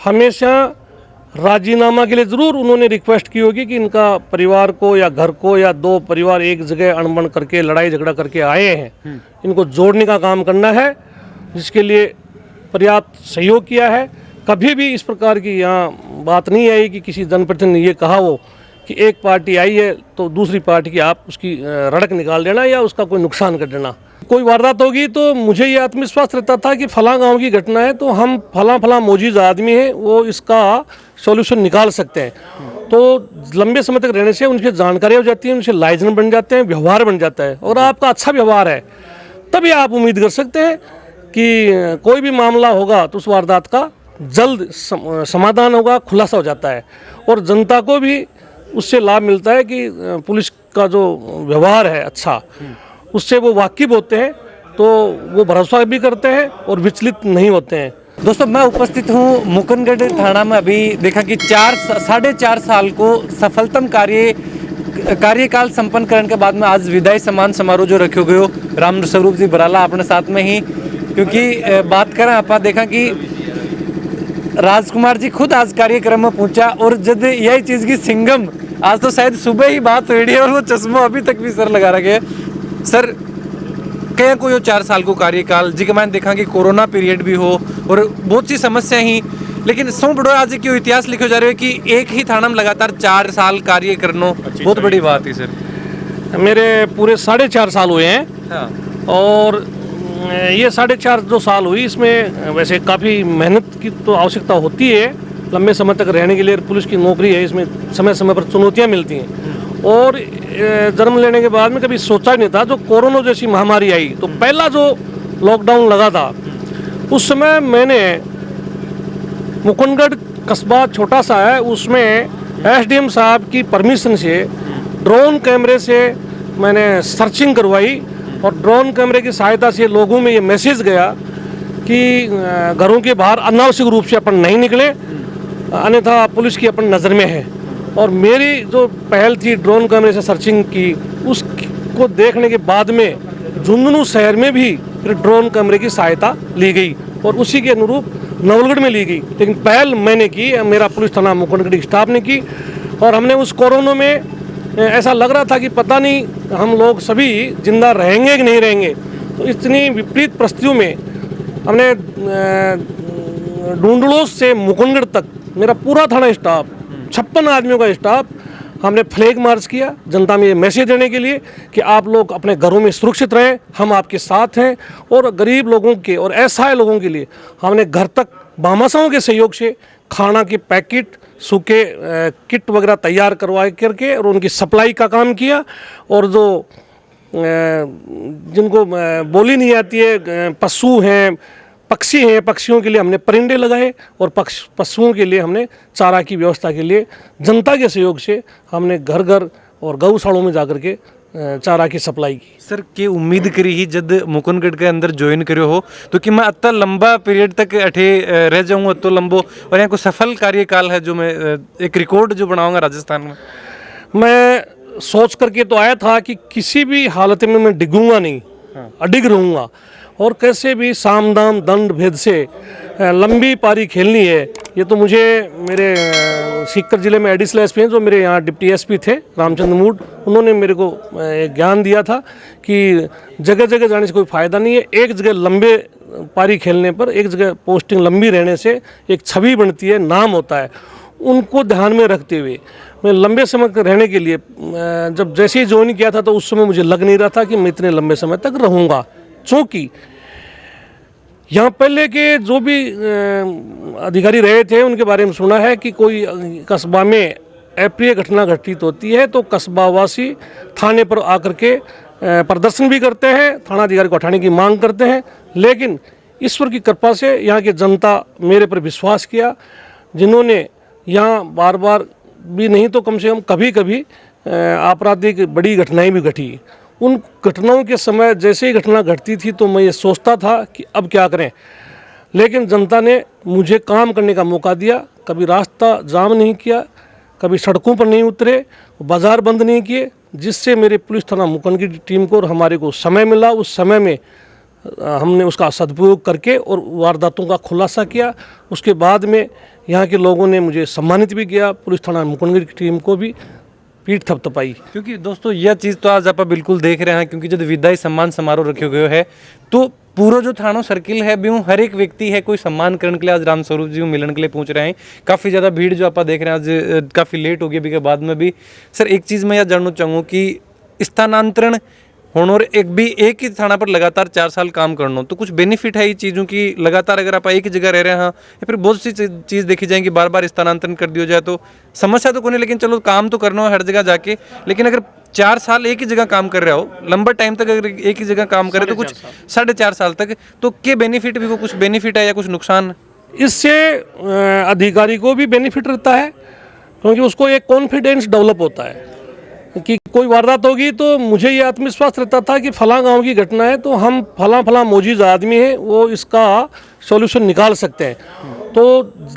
हमेशा राजीनामा के लिए ज़रूर उन्होंने रिक्वेस्ट की होगी कि इनका परिवार को या घर को या दो परिवार एक जगह अनबन करके लड़ाई झगड़ा करके आए हैं, इनको जोड़ने का काम करना है, जिसके लिए पर्याप्त सहयोग किया है। कभी भी इस प्रकार की यहाँ बात नहीं आई कि किसी जनप्रतिनिधि ने ये कहा हो कि एक पार्टी आई है तो दूसरी पार्टी की आप उसकी रड़क निकाल देना या उसका कोई नुकसान कर देना। कोई वारदात होगी तो मुझे ये आत्मविश्वास रहता था कि फलां गांव की घटना है तो हम फलां मौजूद आदमी हैं, वो इसका सॉल्यूशन निकाल सकते हैं। तो लंबे समय तक रहने से उनकी जानकारी हो जाती है, उनसे लाइजन बन जाते हैं, व्यवहार बन जाता है, और आपका अच्छा व्यवहार है तभी आप उम्मीद कर सकते हैं कि कोई भी मामला होगा तो उस वारदात का जल्द समाधान होगा, खुलासा हो जाता है, और जनता को भी उससे लाभ मिलता है कि पुलिस का जो व्यवहार है अच्छा, उससे वो वाकिफ होते हैं, तो वो भरोसा भी करते हैं और विचलित नहीं होते हैं। दोस्तों, मैं उपस्थित हूँ मुकुंदगढ़ थाना में। अभी देखा कि 4.5 साल को सफलतम कार्यकाल संपन्न करने के बाद में आज विदाई सम्मान समारोह जो रखे गए हो, राम स्वरूप जी बराला अपने साथ में ही, क्योंकि बात करें आप देखा कि राजकुमार जी खुद आज कार्यक्रम में पहुंचा, और जब यही चीज़ की सिंगम आज तो शायद सुबह ही बात हुई है और वो चश्मा अभी तक भी सर लगा रखे है। सर कहीं कोई 4 साल को कार्यकाल जी के मैंने देखा कि कोरोना पीरियड भी हो और बहुत सी समस्या ही, लेकिन सौ बड़ो आज क्यों इतिहास लिखो जा रहे हो कि एक ही थाना में लगातार 4 साल कार्य करना बहुत बड़ी बात है। सर मेरे पूरे 4.5 साल हुए हैं। हाँ। और ये 4.5 जो साल हुई, इसमें वैसे काफ़ी मेहनत की तो आवश्यकता होती है, लंबे समय तक रहने के लिए पुलिस की नौकरी है, इसमें समय समय पर चुनौतियाँ मिलती हैं। और जन्म लेने के बाद में कभी सोचा नहीं था, जो कोरोना जैसी महामारी आई तो पहला जो लॉकडाउन लगा था उस समय मैंने मुकुंदगढ़ कस्बा छोटा सा है, उसमें एसडीएम साहब की परमिशन से ड्रोन कैमरे से मैंने सर्चिंग करवाई, और ड्रोन कैमरे की सहायता से लोगों में ये मैसेज गया कि घरों के बाहर अनावश्यक रूप से अपन नहीं निकले, अन्यथा पुलिस की अपन नज़र में है। और मेरी जो पहल थी ड्रोन कैमरे से सर्चिंग की, उसको देखने के बाद में झुंझुनू शहर में भी फिर ड्रोन कैमरे की सहायता ली गई, और उसी के अनुरूप नवलगढ़ में ली गई। लेकिन पहल मैंने की, मेरा पुलिस थाना मुकुंदगढ़ स्टाफ ने की, और हमने उस कोरोना में ऐसा लग रहा था कि पता नहीं हम लोग सभी जिंदा रहेंगे कि नहीं रहेंगे। तो इतनी विपरीत परिस्थितियों में हमने ढूंढलों से मुकुंदगढ़ तक मेरा पूरा थाना स्टाफ 56 आदमियों का स्टाफ, हमने फ्लैग मार्च किया जनता में ये मैसेज देने के लिए कि आप लोग अपने घरों में सुरक्षित रहें, हम आपके साथ हैं। और गरीब लोगों के और असहाय लोगों के लिए हमने घर तक भामाशाहों के सहयोग से खाना के पैकेट, सूखे किट वगैरह तैयार करवा करके और उनकी सप्लाई का काम किया। और जो जिनको बोली नहीं आती है, पशु हैं, पक्षी हैं, पक्षियों के लिए हमने परिंदे लगाए, और पशुओं के लिए हमने चारा की व्यवस्था के लिए जनता के सहयोग से हमने घर घर और गौशालों में जाकर के चारा की सप्लाई की। सर के उम्मीद करी ही जब मुकुंदगढ़ के अंदर ज्वाइन करो हो तो कि मैं इतना लंबा पीरियड तक अठे रह जाऊँगा, इतना लंबो, और यहाँ को सफल कार्यकाल है जो मैं एक रिकॉर्ड जो बनाऊँगा राजस्थान में। मैं सोच करके तो आया था कि किसी भी हालत में मैं डिगूंगा नहीं, अडिग रहूँगा, और कैसे भी साम दाम दंड भेद से लंबी पारी खेलनी है। ये तो मुझे मेरे सीकर जिले में एडिशनल एसपी हैं, जो मेरे यहाँ डिप्टी एसपी थे रामचंद्र मूड, उन्होंने मेरे को ज्ञान दिया था कि जगह जगह जाने से कोई फ़ायदा नहीं है, एक जगह लंबे पारी खेलने पर, एक जगह पोस्टिंग लंबी रहने से एक छवि बनती है, नाम होता है। उनको ध्यान में रखते हुए मैं लंबे समय तक रहने के लिए, जब जैसे ही ज्वाइन किया था तो उस समय मुझे लग नहीं रहा था कि मैं इतने लंबे समय तक रहूँगा, क्योंकि यहाँ पहले के जो भी अधिकारी रहे थे उनके बारे में सुना है कि कोई कस्बा में अप्रिय घटना घटित होती है तो कस्बावासी थाने पर आकर के प्रदर्शन भी करते हैं, थाना अधिकारी को हटाने की मांग करते हैं। लेकिन ईश्वर की कृपा से यहाँ की जनता मेरे पर विश्वास किया, जिन्होंने यहाँ बार बार भी नहीं तो कम से कम कभी कभी आपराधिक बड़ी घटनाएं भी घटी। उन घटनाओं के समय जैसे ही घटना घटती थी तो मैं ये सोचता था कि अब क्या करें, लेकिन जनता ने मुझे काम करने का मौका दिया। कभी रास्ता जाम नहीं किया, कभी सड़कों पर नहीं उतरे, बाज़ार बंद नहीं किए, जिससे मेरे पुलिस थाना मुकुंदगढ़ की टीम को और हमारे को समय मिला। उस समय में हमने उसका सदुपयोग करके और वारदातों का खुलासा किया। उसके बाद में यहाँ के लोगों ने मुझे सम्मानित भी किया, पुलिस थाना मुकुंदगढ़ की टीम को भी पीठ थपथपाई। क्योंकि दोस्तों यह चीज़ तो आज आप बिल्कुल देख रहे हैं, क्योंकि जब विदाई सम्मान समारोह रखे गए है तो पूरा जो थाना सर्किल है भी हर एक व्यक्ति है कोई सम्मान करने के लिए आज रामस्वरूप जी मिलन के लिए पहुंच रहे हैं। काफ़ी ज़्यादा भीड़ जो आप देख रहे हैं आज काफ़ी लेट हो गई अभी के बाद में भी। सर एक चीज़ मैं यह जानना चाहूँगा कि स्थानांतरण होना और एक ही थाना पर लगातार 4 साल काम करना, तो कुछ बेनिफिट है ये चीज़ों की? लगातार अगर आप एक ही जगह रह रहे हैं या फिर बहुत सी चीज़ देखी जाएंगी, बार बार स्थानांतरण कर दिया जाए तो समस्या तो कोई नहीं, लेकिन चलो काम तो करना हो हर जगह जाके। लेकिन अगर 4 साल एक ही जगह काम कर रहे हो, लंबा टाइम तक अगर एक ही जगह काम करे तो कुछ 4.5 साल तक, तो क्या बेनिफिट भी, को कुछ बेनिफिट है या कुछ नुकसान? इससे अधिकारी को भी बेनिफिट रहता है, क्योंकि उसको एक कॉन्फिडेंस डेवलप होता है कि कोई वारदात होगी तो मुझे ये आत्मविश्वास रहता था कि फलां गांव की घटना है तो हम फलां मौजूद आदमी है वो इसका सॉल्यूशन निकाल सकते हैं। तो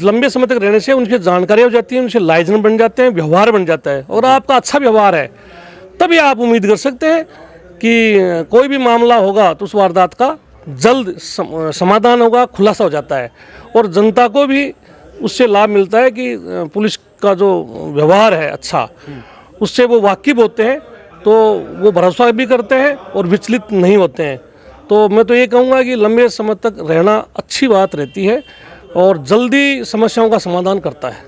लंबे समय तक रहने से उनकी जानकारी हो जाती है, उनसे लाइजन बन जाते हैं, व्यवहार बन जाता है, और आपका अच्छा व्यवहार है तभी आप उम्मीद कर सकते हैं कि कोई भी मामला होगा तो उस वारदात का जल्द समाधान होगा, खुलासा हो जाता है। और जनता को भी उससे लाभ मिलता है कि पुलिस का जो व्यवहार है अच्छा, उससे वो वाकिफ होते हैं, तो वो भरोसा भी करते हैं और विचलित नहीं होते हैं। तो मैं तो ये कहूँगा कि लंबे समय तक रहना अच्छी बात रहती है और जल्दी समस्याओं का समाधान करता है।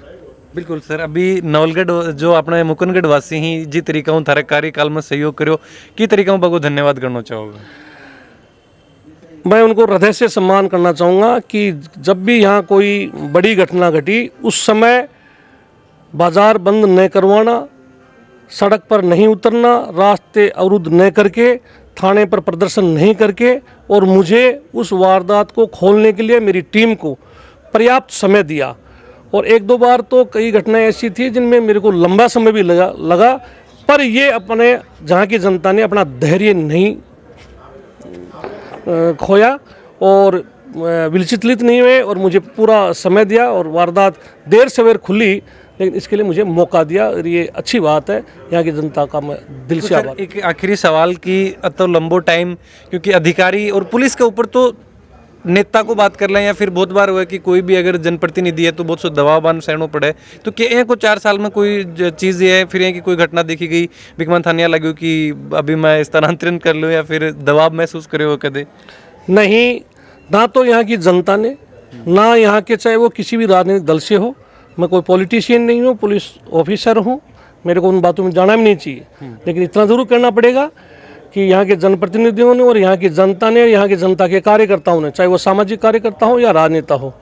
बिल्कुल सर, अभी नवलगढ़ जो अपने मुकुंदगढ़ वासी ही जी तरीका हूँ थारे कार्यकाल में सहयोग करो की तरीका हूँ बको धन्यवाद करना चाहूँगा। मैं उनको हृदय से सम्मान करना चाहूँगा कि जब भी यहाँ कोई बड़ी घटना घटी उस समय बाजार बंद न करवाना, सड़क पर नहीं उतरना, रास्ते अवरुद्ध न करके, थाने पर प्रदर्शन नहीं करके, और मुझे उस वारदात को खोलने के लिए मेरी टीम को पर्याप्त समय दिया। और 1-2 बार तो कई घटनाएं ऐसी थी जिनमें मेरे को लंबा समय भी लगा, पर ये अपने जहाँ की जनता ने अपना धैर्य नहीं खोया और विचलित नहीं हुए और मुझे पूरा समय दिया, और वारदात देर सवेर खुली लेकिन इसके लिए मुझे मौका दिया, और ये अच्छी बात है। यहाँ की जनता का मैं दिल से आभार। एक आखिरी सवाल की तो लंबो टाइम, क्योंकि अधिकारी और पुलिस के ऊपर तो नेता को बात कर लें या फिर बहुत बार हुआ कि कोई भी अगर जनप्रतिनिधि है तो बहुत सो दबाव सहना पड़े, तो क्या को 4 साल में कोई चीज़ है फिर यहाँ की कोई घटना देखी गई बिकमान थानिया लगे कि अभी मैं स्थानांतरण कर लूँ या फिर दबाव महसूस करे हो कदे? नहीं, ना तो यहाँ की जनता ने, ना यहाँ के चाहे वो किसी भी राजनीतिक दल से हो, मैं कोई पॉलिटिशियन नहीं हूँ, पुलिस ऑफिसर हूँ, मेरे को उन बातों में जाना भी नहीं चाहिए, लेकिन इतना ज़रूर करना पड़ेगा कि यहाँ के जनप्रतिनिधियों ने और यहाँ की जनता ने, यहाँ की जनता के कार्यकर्ताओं ने, चाहे वो सामाजिक कार्यकर्ता हो या राजनेता हो,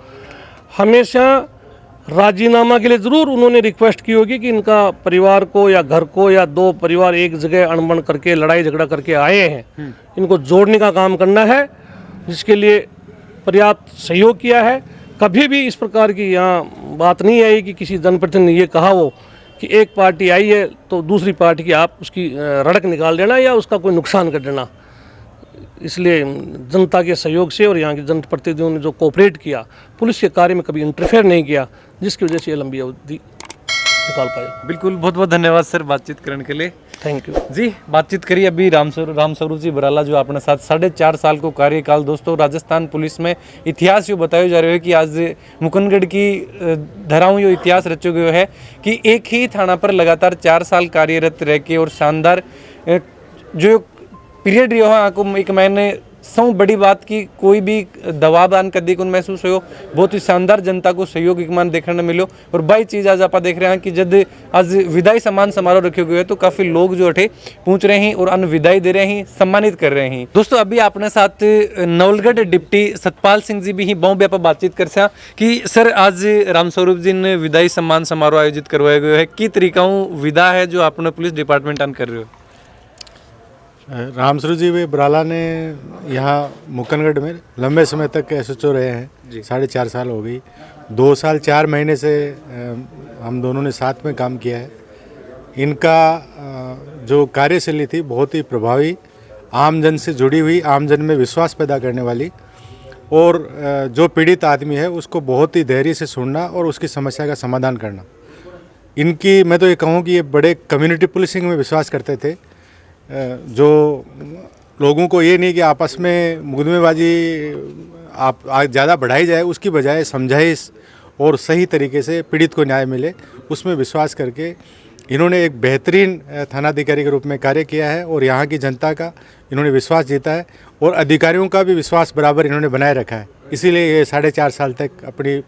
हमेशा राजीनामा के लिए ज़रूर उन्होंने रिक्वेस्ट की होगी कि इनका परिवार को या घर को या 2 परिवार एक जगह अनबन करके लड़ाई झगड़ा करके आए हैं, इनको जोड़ने का काम करना है, जिसके लिए पर्याप्त सहयोग किया है। कभी भी इस प्रकार की यहाँ बात नहीं आई कि किसी जनप्रतिनिधि ने ये कहा हो कि एक पार्टी आई है तो दूसरी पार्टी की आप उसकी रड़क निकाल देना या उसका कोई नुकसान कर देना। इसलिए जनता के सहयोग से और यहाँ के जनप्रतिनिधियों ने जो कोऑपरेट किया, पुलिस के कार्य में कभी इंटरफेयर नहीं किया, जिसकी वजह से ये लंबी अवधि निकाल पाया। बिल्कुल, बहुत बहुत धन्यवाद सर बातचीत करने के लिए। थैंक यू जी। बातचीत करी अभी रामस्वरूप जी बराला जो अपने साथ 4.5 साल को कार्यकाल। दोस्तों राजस्थान पुलिस में इतिहास यो बताया जा रहा है कि आज मुकुंदगढ़ की धराओं यो इतिहास रचो गयो है कि एक ही थाना पर लगातार 4 साल कार्यरत रह के और शानदार जो पीरियड रहा को एक महीने सौ बड़ी बात की कोई भी दबाव आन कदी को महसूस हो, बहुत ही शानदार जनता को सहयोग एक मान देखने मिलो। और बाई चीज़ आज आप देख रहे हैं कि जब आज विदाई सम्मान समारोह रखे हुए हैं तो काफ़ी लोग जो अठे पहुंच रहे हैं और अन्य विदाई दे रहे हैं, सम्मानित कर रहे हैं। दोस्तों अभी अपने साथ नवलगढ़ डिप्टी सतपाल सिंह जी भी ही बहुत आप बातचीत कर सकें कि सर आज रामस्वरूप जी ने विदाई सम्मान समारोह आयोजित करवाया गया है, की तरीकाओं विदा है जो आपने पुलिस डिपार्टमेंट आन कर रहे हो? रामस्वरूप जी बराला ने यहाँ मुकुंदगढ़ में लंबे समय तक SHO रहे हैं, 4.5 साल हो गई। 2 साल 4 महीने से हम दोनों ने साथ में काम किया है। इनका जो कार्यशैली थी बहुत ही प्रभावी, आम जन से जुड़ी हुई, आम जन में विश्वास पैदा करने वाली, और जो पीड़ित आदमी है उसको बहुत ही धैर्य से सुनना और उसकी समस्या का समाधान करना। इनकी मैं तो ये कहूँ कि ये बड़े कम्युनिटी पुलिसिंग में विश्वास करते थे, जो लोगों को ये नहीं कि आपस में मुकदमेबाजी आप ज़्यादा बढ़ाई जाए, उसकी बजाय समझाइश और सही तरीके से पीड़ित को न्याय मिले, उसमें विश्वास करके इन्होंने एक बेहतरीन थानाधिकारी के रूप में कार्य किया है और यहाँ की जनता का इन्होंने विश्वास जीता है और अधिकारियों का भी विश्वास बराबर इन्होंने बनाए रखा है। इसीलिए ये 4.5 साल तक अपनी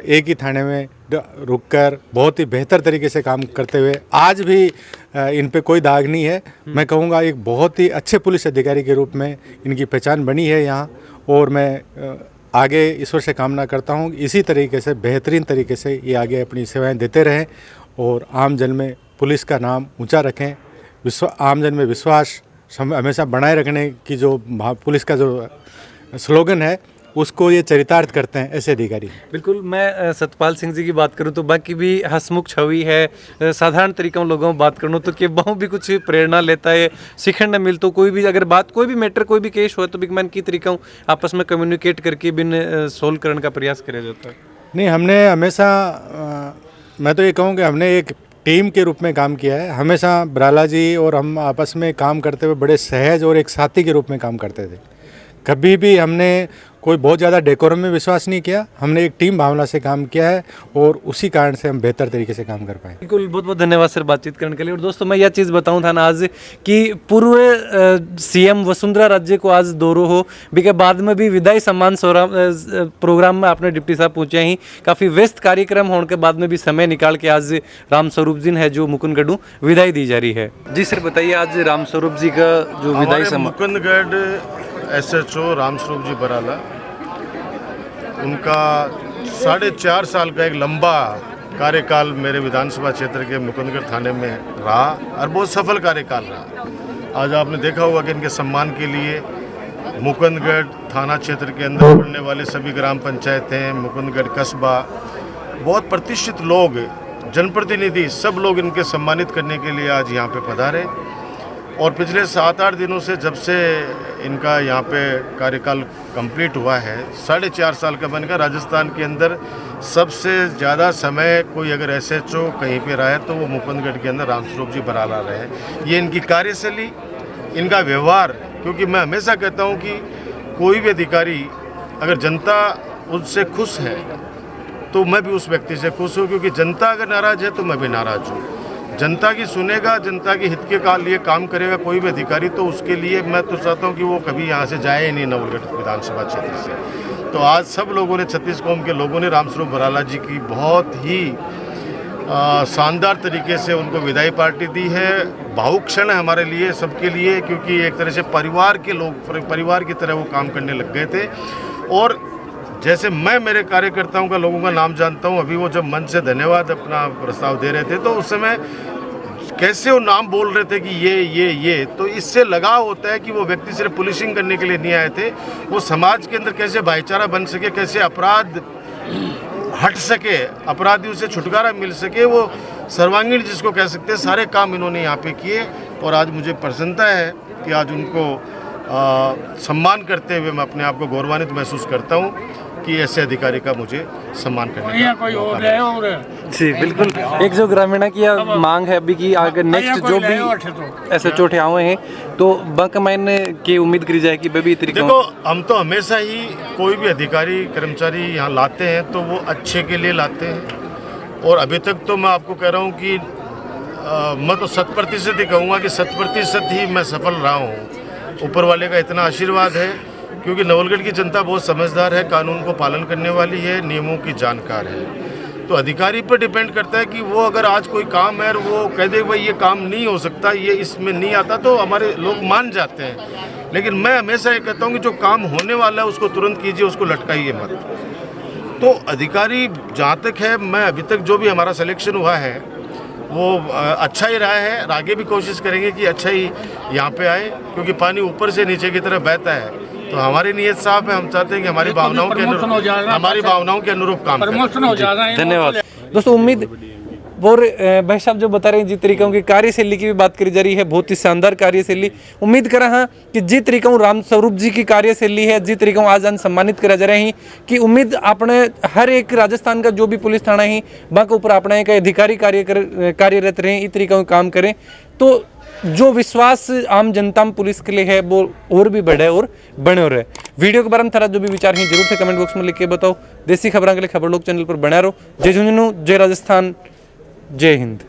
एक ही थाने में रुककर बहुत ही बेहतर तरीके से काम करते हुए आज भी इन पे कोई दाग नहीं है। मैं कहूँगा एक बहुत ही अच्छे पुलिस अधिकारी के रूप में इनकी पहचान बनी है यहाँ, और मैं आगे ईश्वर से कामना करता हूँ इसी तरीके से बेहतरीन तरीके से ये आगे अपनी सेवाएं देते रहें और आम जन में पुलिस का नाम ऊंचा रखें। आम जन में विश्वास हमेशा बनाए रखने की जो पुलिस का जो स्लोगन है उसको ये चरितार्थ करते हैं ऐसे अधिकारी। बिल्कुल, मैं सतपाल सिंह जी की बात करूं तो बाकी भी हसमुख छवि है, साधारण तरीकों लोगों में बात करूं तो कि बहुत भी कुछ प्रेरणा लेता है, सीखने न मिलता। कोई भी अगर बात, कोई भी मैटर, कोई भी केस हो तो बिग मैन की तरीका आपस में कम्युनिकेट करके बिन सोल्व करने का प्रयास किया जाता है। नहीं, हमने हमेशा मैं तो ये कहूँ कि हमने एक टीम के रूप में काम किया है। हमेशा बराला जी और हम आपस में काम करते हुए बड़े सहज और एक साथी के रूप में काम करते थे। कभी भी हमने कोई बहुत ज़्यादा डेकोरम में विश्वास नहीं किया, हमने एक टीम भावना से काम किया है और उसी कारण से हम बेहतर तरीके से काम कर पाए। बिल्कुल, बहुत बहुत धन्यवाद सर बातचीत करने के लिए। और दोस्तों, मैं यह चीज़ बताऊं था ना आज कि पूर्व सीएम वसुंधरा राज्य को आज दौरो हो भी बाद में भी विदाई सम्मान प्रोग्राम में आपने डिप्टी साहब पूछे ही काफ़ी व्यस्त कार्यक्रम होने के बाद में भी समय निकाल के आज राम स्वरूप जी है जो मुकुंदगढ़ विदाई दी जा रही है। जी सर बताइए, आज राम स्वरूप जी का जो विदाई सम्मान, मुकुंदगढ़ SHO राम स्वरूप जी बराला, उनका 4.5 साल का एक लंबा कार्यकाल मेरे विधानसभा क्षेत्र के मुकुंदगढ़ थाने में रहा और बहुत सफल कार्यकाल रहा। आज आपने देखा होगा कि इनके सम्मान के लिए मुकुंदगढ़ थाना क्षेत्र के अंदर पड़ने वाले सभी ग्राम पंचायतें, मुकुंदगढ़ कस्बा, बहुत प्रतिष्ठित लोग, जनप्रतिनिधि, सब लोग इनके सम्मानित करने के लिए आज यहाँ पे पधारे। और पिछले 7-8 दिनों से जब से इनका यहाँ पे कार्यकाल कंप्लीट हुआ है, 4.5 साल का बनकर राजस्थान के अंदर सबसे ज़्यादा समय कोई अगर SHO कहीं पे रहा है तो वो मुकुंदगढ़ के अंदर रामस्वरूप जी बराला रहे। ये इनकी कार्यशैली, इनका व्यवहार, क्योंकि मैं हमेशा कहता हूँ कि कोई भी अधिकारी अगर जनता उससे खुश है तो मैं भी उस व्यक्ति से खुश हूँ, क्योंकि जनता अगर नाराज़ है तो मैं भी नाराज़ हूँ। जनता की सुनेगा, जनता के हित के लिए काम करेगा कोई भी अधिकारी, तो उसके लिए मैं तो चाहता हूँ कि वो कभी यहाँ से जाए ही नहीं नवलगढ़ विधानसभा क्षेत्र से। तो आज सब लोगों ने, 36 कौम के लोगों ने रामस्वरूप बराला जी की बहुत ही शानदार तरीके से उनको विदाई पार्टी दी है। भावुक क्षण है हमारे लिए, सबके लिए, क्योंकि एक तरह से परिवार के लोग, परिवार की तरह वो काम करने लग गए थे। और जैसे मैं मेरे कार्यकर्ताओं का, लोगों का नाम जानता हूं, अभी वो जब मंच से धन्यवाद अपना प्रस्ताव दे रहे थे तो उस समय कैसे वो नाम बोल रहे थे कि ये, तो इससे लगाव होता है कि वो व्यक्ति सिर्फ पुलिसिंग करने के लिए नहीं आए थे, वो समाज के अंदर कैसे भाईचारा बन सके, कैसे अपराध हट सके, अपराधियों से छुटकारा मिल सके, वो सर्वांगीण जिसको कह सकते हैं, सारे काम इन्होंने यहाँ पे किए। और आज मुझे प्रसन्नता है कि आज उनको सम्मान करते हुए मैं अपने आप को गौरवान्वित महसूस करता हूँ कि ऐसे अधिकारी का मुझे सम्मान करने का कोई और है और जी बिल्कुल। एक जो ग्रामीण की मांग है अभी की अगर नेक्स्ट जो भी ऐसे चोटे आए हैं तो बंक मैंने की उम्मीद करी जाए कि बेबी तरीके। देखो, हम तो हमेशा ही कोई भी अधिकारी कर्मचारी यहाँ लाते हैं तो वो अच्छे के लिए लाते हैं। और अभी तक तो मैं आपको कह रहा हूँ कि मैं तो 100% ही कहूँगा कि 100% ही मैं सफल रहा हूँ। ऊपर वाले का इतना आशीर्वाद है, क्योंकि नवलगढ़ की जनता बहुत समझदार है, कानून को पालन करने वाली है, नियमों की जानकार है। तो अधिकारी पर डिपेंड करता है कि वो अगर आज कोई काम है और वो कह दे भाई ये काम नहीं हो सकता, ये इसमें नहीं आता, तो हमारे लोग मान जाते हैं। लेकिन मैं हमेशा ये कहता हूँ कि जो काम होने वाला है उसको तुरंत कीजिए, उसको लटकाइए मत। तो अधिकारी जहाँ तक है, मैं अभी तक जो भी हमारा सिलेक्शन हुआ है वो अच्छा ही रहा है। और आगे भी कोशिश करेंगे कि अच्छा ही यहाँ पे आए, क्योंकि पानी ऊपर से नीचे की तरफ बहता है। तो हमारी नीयत साफ है, हम चाहते हैं कि हमारी भावनाओं के अनुरूप काम करें। धन्यवाद दोस्तों। उम्मीद और भाई साहब जो बता रहे हैं जिस तरीकों की कार्यशैली की भी बात करी जा रही है, बहुत ही शानदार कार्यशैली। उम्मीद कर रहा कि जिस तरीकों राम स्वरूप जी की कार्यशैली है, जिस तरीकों आज सम्मानित करा जा रहे हैं, कि उम्मीद अपने हर एक राजस्थान का जो भी पुलिस थाना है वहाँ के ऊपर अपना एक अधिकारी कार्यरत रहे, इस तरीकों का काम करें, तो जो विश्वास आम जनता में पुलिस के लिए है वो और भी बढ़े और बने हो रहे। वीडियो के बारे में थारा जो भी विचार हैं जरूर से कमेंट बॉक्स में लिख के बताओ। देसी खबरों के लिए खबर लोग चैनल पर बने रहो। जय झुंझुनू, जय राजस्थान, जय हिंद।